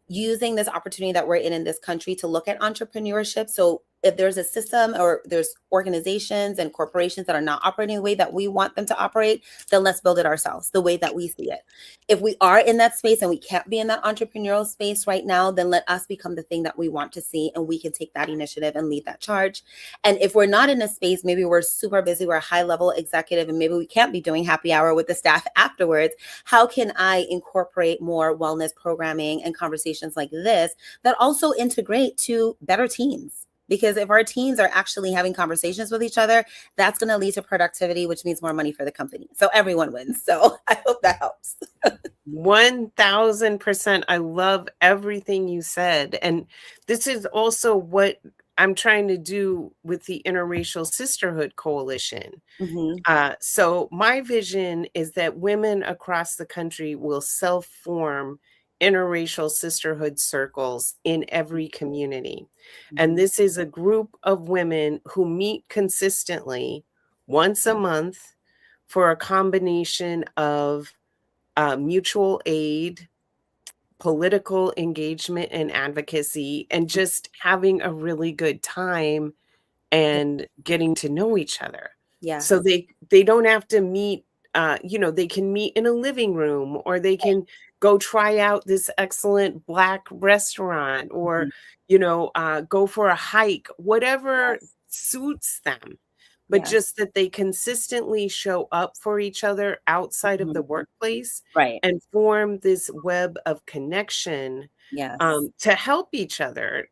using this opportunity that we're in this country to look at entrepreneurship. So if there's a system or there's organizations and corporations that are not operating the way that we want them to operate, then let's build it ourselves the way that we see it. If we are in that space and we can't be in that entrepreneurial space right now, then let us become the thing that we want to see, and we can take that initiative and lead that charge. And if we're not in a space, maybe we're super busy, we're a high level executive, and maybe we can't be doing happy hour with the staff afterwards. How can I incorporate more wellness programming and conversations like this that also integrate to better teams? Because if our teams are actually having conversations with each other, that's going to lead to productivity, which means more money for the company. So everyone wins. So I hope that helps. 1000%. I love everything you said. And this is also what I'm trying to do with the Interracial Sisterhood Coalition. So my vision is that women across the country will self-form interracial sisterhood circles in every community. And this is a group of women who meet consistently once a month for a combination of mutual aid, political engagement and advocacy, and just having a really good time and getting to know each other. Yeah. So they don't have to meet, they can meet in a living room, or they can go try out this excellent Black restaurant, or, go for a hike, whatever suits them. But just that they consistently show up for each other outside of the workplace, Right. and form this web of connection Yes. to help each other,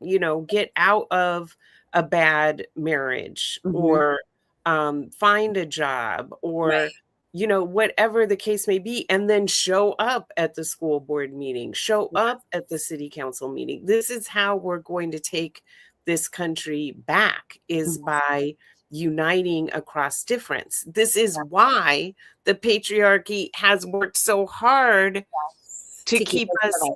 get out of a bad marriage, or find a job, or whatever the case may be, and then show up at the school board meeting, show up at the city council meeting. This is how we're going to take this country back, is by uniting across difference. This is why the patriarchy has worked so hard to keep us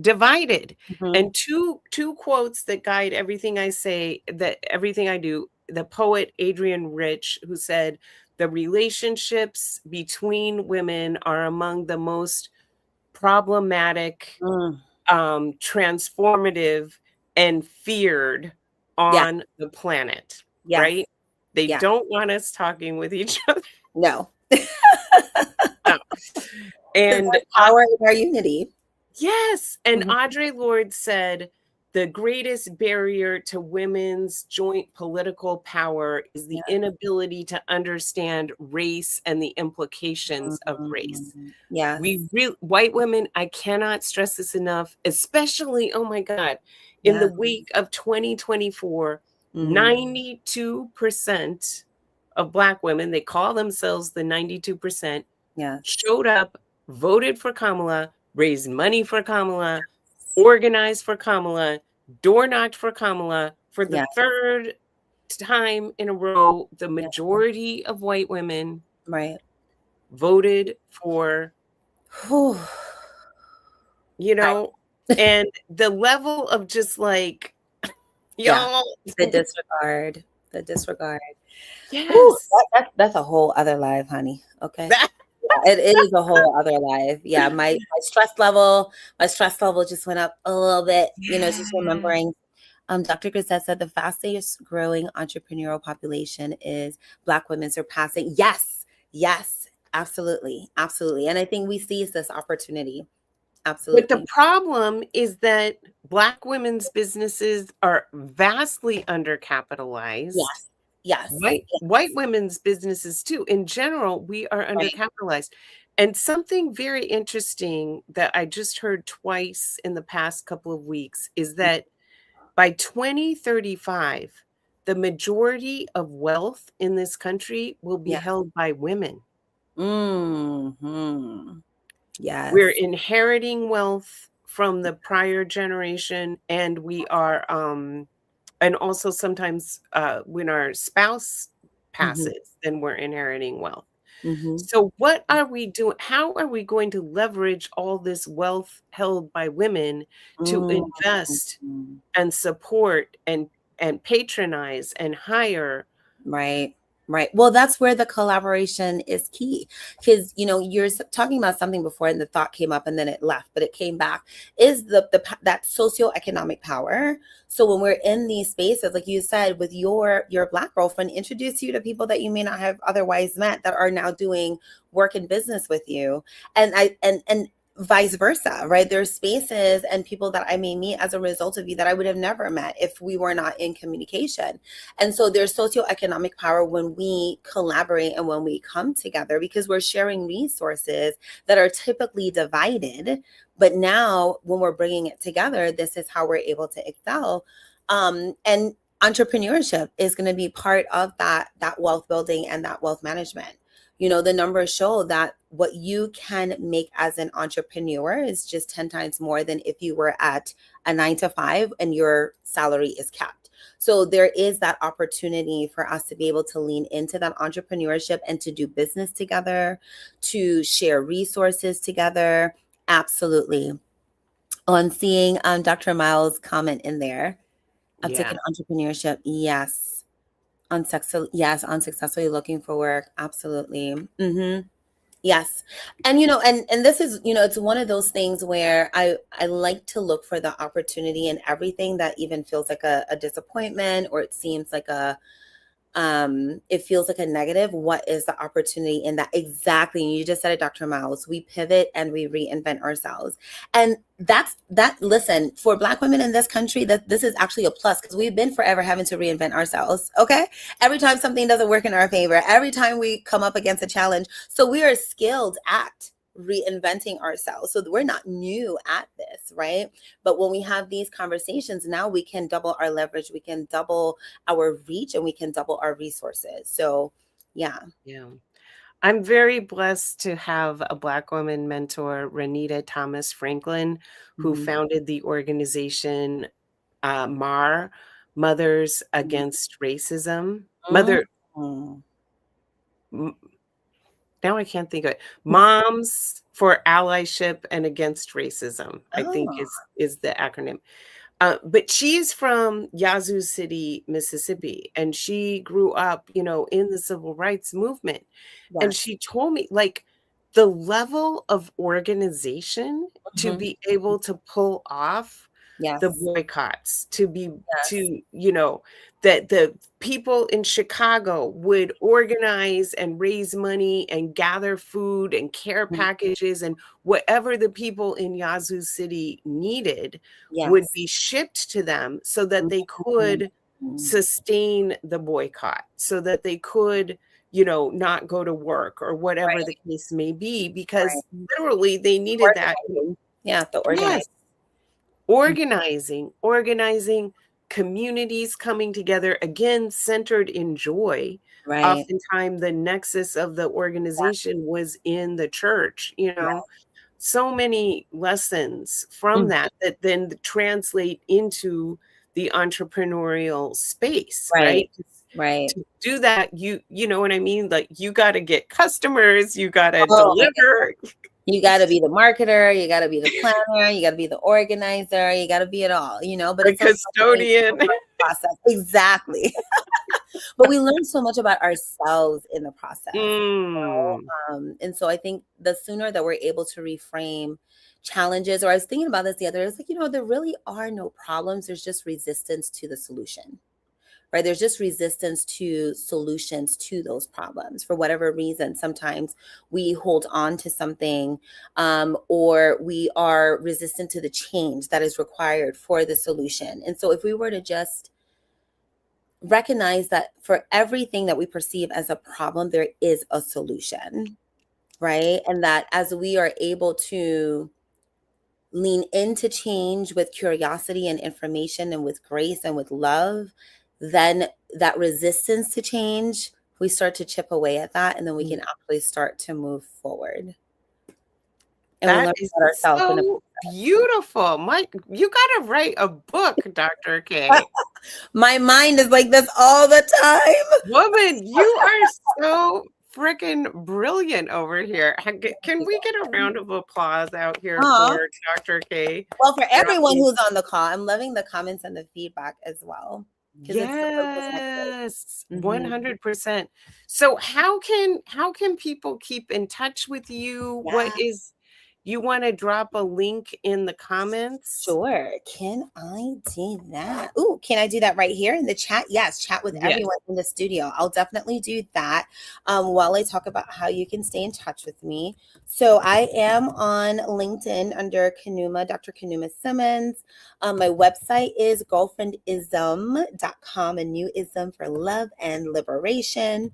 divided. And two quotes that guide everything I say, that everything I do. the poet Adrienne Rich, who said, the relationships between women are among the most problematic, Mm. transformative, and feared Yeah. on the planet, Yes. right? They Yeah. don't want us talking with each other. No. No. Because And there's power in our unity. yes, and Mhm. Audre Lorde said, the greatest barrier to women's joint political power is the Yeah. inability to understand race and the implications of race. Mhm. Yes. White women, I cannot stress this enough, especially, oh my God, in the Yes. week of 2024, Mm. 92% of Black women, they call themselves the 92%, Yes. showed up, voted for Kamala, raised money for Kamala, organized for Kamala, door knocked for Kamala for the Yeah. third time in a row. The Yeah. majority of white women Right. voted for, Whew. you I, know, and the level of just like, yeah. y'all, The disregard. The disregard. Whew. yes, That's a whole other life, honey. Okay. that, Yeah, it is a whole other life. Yeah, my stress level just went up a little bit. Just yeah. remembering. Dr. Grisette said the fastest growing entrepreneurial population is Black women surpassing. Yes, yes, absolutely, absolutely. And I think we seize this opportunity. But the Absolutely. problem is that Black women's businesses are vastly undercapitalized. Yes, yes, White women's businesses too. In general, we are right. undercapitalized. And something very interesting that I just heard twice in the past couple of weeks is that by 2035, the majority of wealth in this country will be Yeah. held by women. Hmm. We're Yes. inheriting wealth from the prior generation, and we are and also sometimes when our spouse Hmm. passes, then we're inheriting wealth. Hmm. So what are we doing? How are we going to leverage all this wealth held by women to invest Hmm. and support and patronize and hire? Right. Right. Well, that's where the collaboration is key. Because, you're talking about something before and the thought came up and then it left, but it came back is that socioeconomic power. So when we're in these spaces, like you said, with your Black girlfriend, introduce you to people that you may not have otherwise met that are now doing work and business with you. And vice versa, right? There's spaces and people that I may meet as a result of you that I would have never met if we were not in communication. And so there's socioeconomic power when we collaborate and when we come together because we're sharing resources that are typically divided. But now, when we're bringing it together, this is how we're able to excel. And entrepreneurship is going to be part of that wealth building and that wealth management. The numbers show that what you can make as an entrepreneur is just 10 times more than if you were at a 9 to 5 and your salary is capped. So there is that opportunity for us to be able to lean into that entrepreneurship and to do business together, to share resources together. Absolutely. On seeing Dr. Miles' comment in there, Yeah. uptick in entrepreneurship. Yes. Unsuccessfully looking for work. Absolutely. Yes. And and this is, it's one of those things where I like to look for the opportunity in everything that even feels like a disappointment or it seems like it feels like a negative. What is the opportunity in that? Exactly. You just said it, Dr. Miles. We pivot and we reinvent ourselves. And listen, for Black women in this country, that this is actually a plus because we've been forever having to reinvent ourselves. Okay. Every time something doesn't work in our favor, every time we come up against a challenge. So we are skilled at reinventing ourselves. So we're not new at this, right? But when we have these conversations, now we can double our leverage, we can double our reach, and we can double our resources. So, yeah. Yeah. I'm very blessed to have a Black woman mentor, Renita Thomas Franklin, who Mhm. founded the organization MAR, Mothers Against Racism. Mhm. M- Now I can't think of it. Moms for Allyship and Against Racism, I think Oh, is the acronym. But she's from Yazoo City, Mississippi, and she grew up, in the civil rights movement. And Yes. she told me, like, the level of organization to Mhm. be able to pull off the Yes. boycotts, Yes. that the people in Chicago would organize and raise money and gather food and care Mhm. packages, and whatever the people in Yazoo City needed would Yes. be shipped to them so that they Mhm. could sustain the boycott, so that they could, not go to work or whatever the Right. case may be, Right. because literally they needed that. Organizing. Yeah, the organize. Yes, organizing, communities coming together, again, centered in joy. Right. Oftentimes, the nexus of the organization was in the church, Right. so many lessons from Mhm. that then translate into the entrepreneurial space, Right. right? Right. To do that, you know what I mean? Like, you got to get customers, you got to Oh my deliver. You got to be the marketer, you got to be the planner, you got to be the organizer, you got to be it all, but The it's so fascinating custodian. the process. Exactly. But we learn so much about ourselves in the process. Mm, And so I think the sooner that we're able to reframe challenges, or I was thinking about this the other day, it's like, there really are no problems. There's just resistance to the solution. Right? There's just resistance to solutions to those problems for whatever reason. Sometimes we hold on to something, or we are resistant to the change that is required for the solution. And so if we were to just recognize that for everything that we perceive as a problem, there is a solution, right? And that as we are able to lean into change with curiosity and information and with grace and with love, then that resistance to change, we start to chip away at that, and then we can actually start to move forward. And we that learn is about ourselves in the so beautiful. Mike, you got to write a book, Dr. K. my mind is like this all the time. Woman, you are so freaking brilliant over here. Can we get a round of applause out here Aw. for Dr. K? Well, for everyone dropping- who's on the call, I'm loving the comments and the feedback as well, because it's super protected. Yes, Mhm. 100%. So how can people keep in touch with you? What Yeah. is You want to drop a link in the comments? Sure. Can I do that? Ooh, can I do that right here in the chat? Yes, chat with Yes. everyone in the studio. I'll definitely do that while I talk about how you can stay in touch with me. So I am on LinkedIn under Dr. Khnuma Simmonds. My website is girlfriendism.com, a new ism for love and liberation.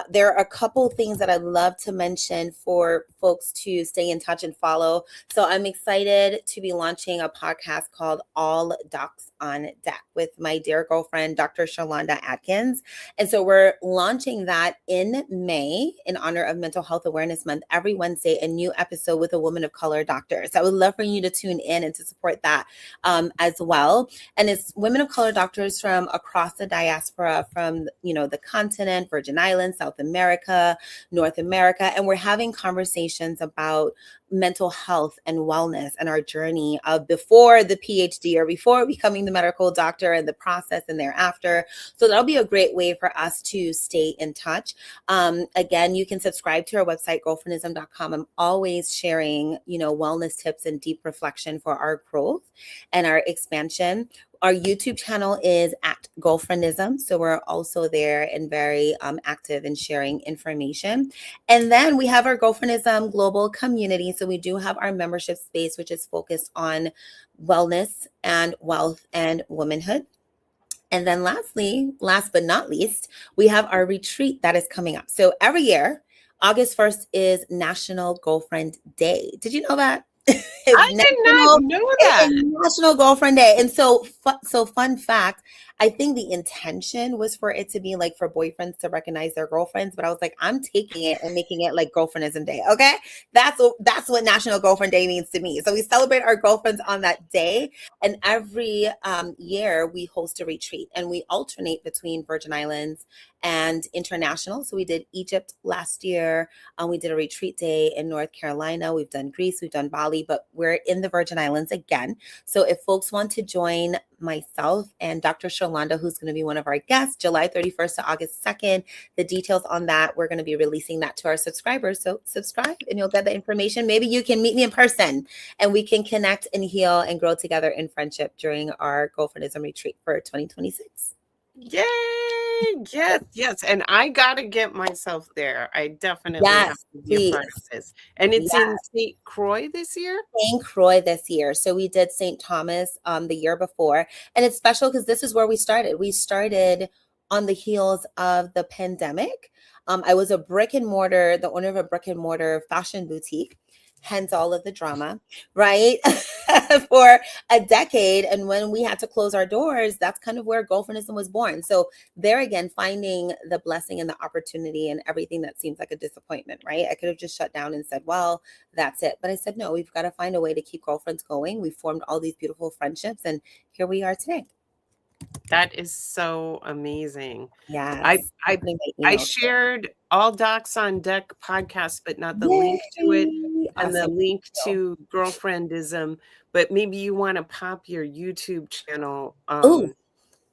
There are a couple things that I'd love to mention for folks to stay in touch and follow. So I'm excited to be launching a podcast called All Docs on Deck with my dear girlfriend, Dr. Shalonda Atkins. And so we're launching that in May in honor of Mental Health Awareness Month. Every Wednesday, a new episode with a woman of color doctor. So I would love for you to tune in and to support that as well. And it's women of color doctors from across the diaspora, from the continent, Virgin Islands, South America, North America, and we're having conversations about mental health and wellness and our journey of before the PhD or before becoming the medical doctor and the process and thereafter. So that'll be a great way for us to stay in touch. Again, you can subscribe to our website, girlfriendism.com. I'm always sharing, wellness tips and deep reflection for our growth and our expansion. Our YouTube channel is at Girlfriendism. So we're also there and very active in sharing information. And then we have our Girlfriendism global community. So we do have our membership space, which is focused on wellness and wealth and womanhood. And then lastly, last but not least, we have our retreat that is coming up. So every year, August 1st is National Girlfriend Day. Did you know that? I did not know that. National Girlfriend Day. And so fun fact, I think the intention was for it to be like for boyfriends to recognize their girlfriends, but I was like, I'm taking it and making it like Girlfriendism Day. Okay, that's what National Girlfriend Day means to me. So we celebrate our girlfriends on that day, and every year we host a retreat, and we alternate between Virgin Islands and international. So we did Egypt last year. We did a retreat day in North Carolina. We've done Greece, we've done Bali, but we're in the Virgin Islands again. So if folks want to join myself and Dr. Sholanda, who's going to be one of our guests, July 31st to August 2nd, the details on that, we're going to be releasing that to our subscribers. So subscribe and you'll get the information. Maybe you can meet me in person and we can connect and heal and grow together in friendship during our Girlfriendism retreat for 2026. Yay! Yes, yes. And I gotta get myself there. I definitely have Yes, to be a please. part of this. And it's Yes. in St. Croix this year? St. Croix this year. So we did St. Thomas the year before. And it's special because this is where we started. We started on the heels of the pandemic. I was the owner of a brick and mortar fashion boutique, hence all of the drama, right? For a decade. And when we had to close our doors, that's kind of where Girlfriendism was born. So there again, finding the blessing and the opportunity and everything that seems like a disappointment, right? I could have just shut down and said, well, that's it. But I said, no, we've got to find a way to keep girlfriends going. We formed all these beautiful friendships, and here we are today. That is so amazing. Yes. I shared all Docs on Deck podcast, but not the link to it and the Awesome. link to Girlfriendism. But maybe you want to pop your YouTube channel Oh,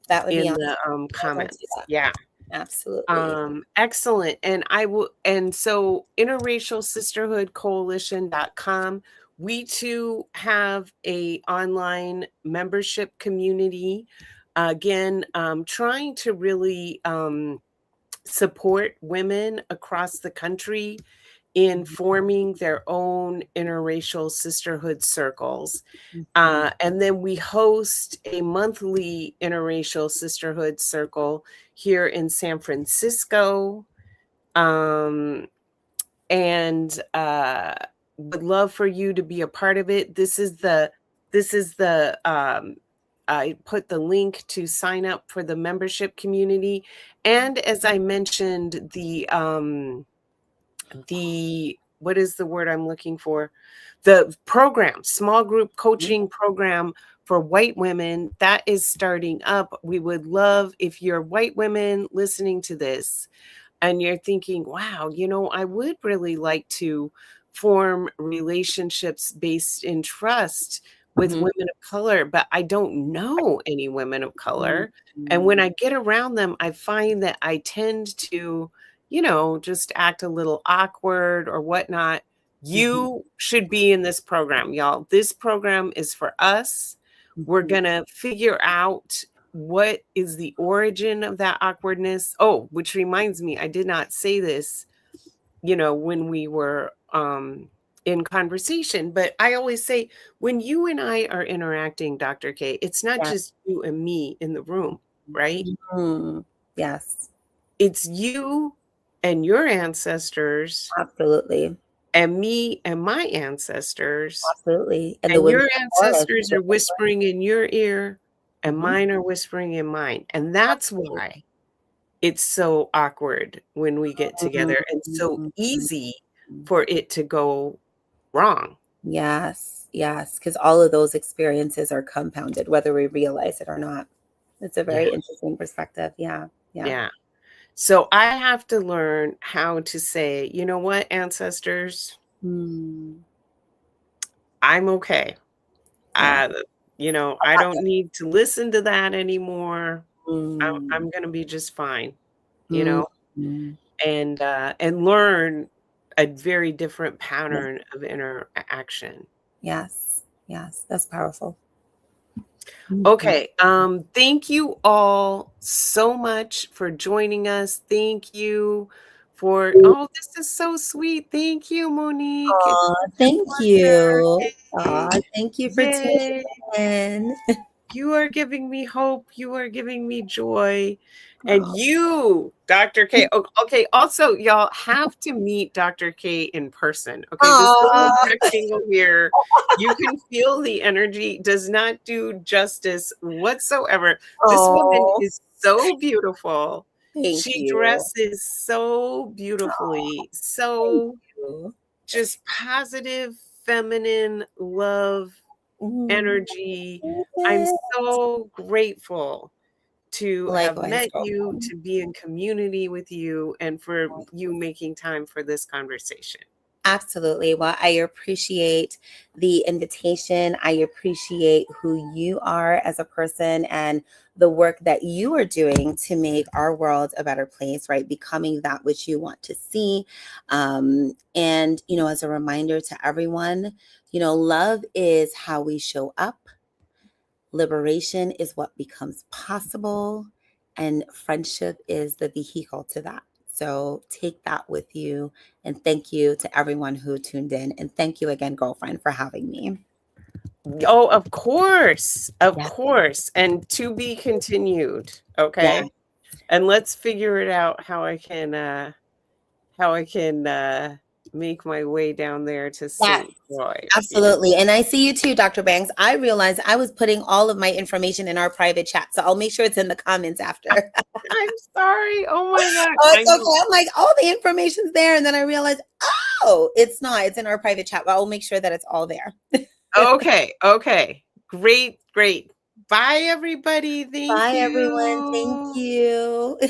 that would be in awesome. the comments. Yeah. Absolutely. Excellent. And so Interracial Sisterhood Coalition.com. We too have a online membership community. Again, trying to really support women across the country in forming their own interracial sisterhood circles. And then we host a monthly interracial sisterhood circle here in San Francisco. And would love for you to be a part of it. This is the I put the link to sign up for the membership community. And as I mentioned, what is the word I'm looking for? The program, small group coaching program for white women, that is starting up. We would love if you're white women listening to this and you're thinking, wow, I would really like to form relationships based in trust with women of color, but I don't know any women of color. And when I get around them, I find that I tend to, just act a little awkward or whatnot. You should be in this program, y'all. This program is for us. We're going to figure out what is the origin of that awkwardness. Oh, which reminds me, I did not say this, when we were in conversation, but I always say when you and I are interacting, Dr. K, it's not just you and me in the room, right? Yes. It's you and your ancestors. Absolutely. And me and my ancestors. Absolutely. And your ancestors are whispering in your ear and mine are whispering in mine. And that's why it's so awkward when we get together and so easy for it to go wrong. Yes. Yes. Because all of those experiences are compounded, whether we realize it or not. It's a very interesting perspective. Yeah. Yeah. So I have to learn how to say, you know what, ancestors, I'm okay. I don't need to listen to that anymore. I'm going to be just fine, and learn a very different pattern of interaction. Yes. Yes. That's powerful. Okay. Thank you all so much for joining us. Thank you for, this is so sweet. Thank you, Monique. Thank you. Thank you for tuning in. You are giving me hope. You are giving me joy. And Oh. you, Dr. K. Okay, also, y'all have to meet Dr. K in person. Okay, this little Aw. rectangle here, you can feel the energy, does not do justice whatsoever. This woman Oh, is so beautiful. thank She you. dresses so beautifully, Thank so you. just positive, feminine love Mm. energy. I'm so grateful to have Likewise, met you, girlfriend. to be in community with you, and for you making time for this conversation. Absolutely. Well, I appreciate the invitation. I appreciate who you are as a person and the work that you are doing to make our world a better place, right? Becoming that which you want to see. And, as a reminder to everyone, love is how we show up, liberation is what becomes possible, and friendship is the vehicle to that. So take that with you. And thank you to everyone who tuned in. And thank you again, girlfriend, for having me. Oh, of course. Of Yeah. course. And to be continued. Yeah. Okay. And let's figure it out how I can make my way down there to Yes. St. Croix. Absolutely. And I see you too, Dr. Banks. I realized I was putting all of my information in our private chat. So I'll make sure it's in the comments after. I'm sorry. Oh my God. Oh, I it's know. okay. I'm like, all the information's there. And then I realized, oh, it's not. It's in our private chat. But I'll make sure that it's all there. Okay. Okay. Great. Great. Bye, everybody. Thank Bye, everyone. Thank you. you.